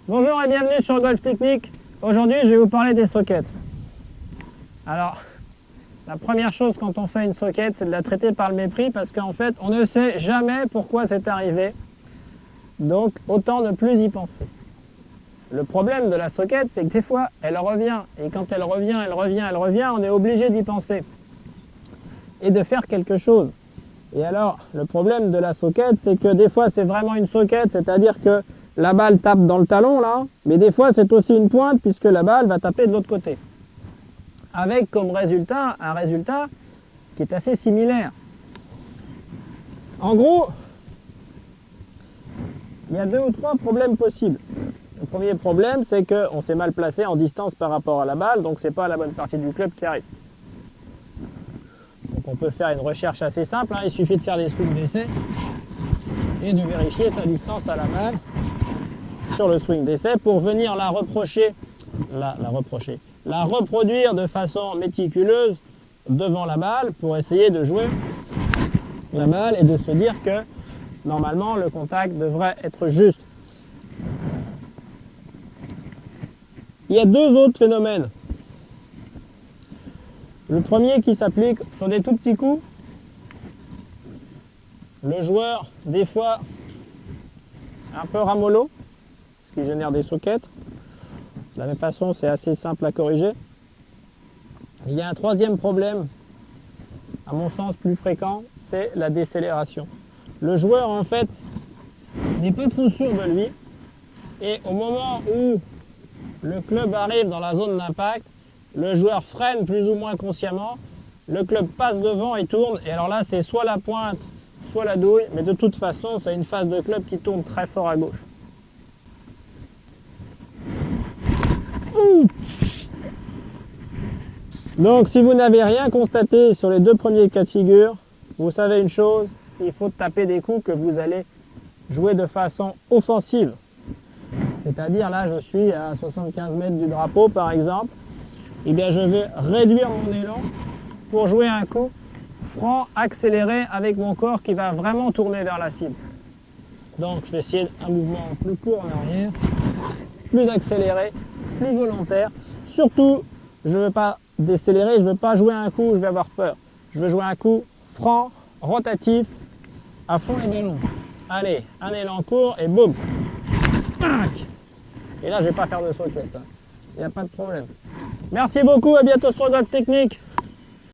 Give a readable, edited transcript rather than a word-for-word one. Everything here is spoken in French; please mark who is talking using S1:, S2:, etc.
S1: Bonjour et bienvenue sur Golf Technique. Aujourd'hui, je vais vous parler des sockets. Alors, la première chose quand on fait une socket, c'est de la traiter par le mépris parce qu'en fait, on ne sait jamais pourquoi c'est arrivé. Donc, autant ne plus y penser. Le problème de la socket, c'est que des fois, elle revient. Et quand elle revient, on est obligé d'y penser. Et de faire quelque chose. Et alors, le problème de la socket, c'est que des fois, c'est vraiment une socket, c'est-à-dire que la balle tape dans le talon, là, mais des fois, c'est aussi une pointe, puisque la balle va taper de l'autre côté. Avec comme résultat, un résultat qui est assez similaire. En gros, il y a 2 ou 3 problèmes possibles. Le premier problème, c'est qu'on s'est mal placé en distance par rapport à la balle, donc c'est pas la bonne partie du club qui arrive. Donc on peut faire une recherche assez simple, hein, il suffit de faire des swings d'essai et de vérifier sa distance à la balle sur le swing d'essai pour venir la reproduire de façon méticuleuse devant la balle pour essayer de jouer la balle et de se dire que normalement le contact devrait être juste. Il y a 2 autres phénomènes. Le premier qui s'applique sur des tout petits coups. Le joueur, des fois, un peu ramollo, ce qui génère des sockets. De la même façon, c'est assez simple à corriger. Il y a un troisième problème, à mon sens plus fréquent, c'est la décélération. Le joueur, en fait, n'est pas trop sûr de lui. Et au moment où le club arrive dans la zone d'impact, le joueur freine plus ou moins consciemment, le club passe devant et tourne. Et alors là, c'est soit la pointe, soit la douille. Mais de toute façon, c'est une face de club qui tourne très fort à gauche. Donc si vous n'avez rien constaté sur les 2 premiers cas de figure, vous savez une chose, il faut taper des coups que vous allez jouer de façon offensive. C'est-à-dire là je suis à 75 mètres du drapeau par exemple, et bien je vais réduire mon élan pour jouer un coup franc, accéléré avec mon corps qui va vraiment tourner vers la cible. Donc je vais essayer un mouvement plus court en arrière, plus accéléré, plus volontaire. Surtout, je ne veux pas décélérer, je ne veux pas jouer un coup où je vais avoir peur. Je veux jouer un coup franc, rotatif, à fond les ballons. Allez, un élan court et boum. Et là, je ne vais pas faire de socket. Il n'y a pas de problème. Merci beaucoup, à bientôt sur Golf Technique.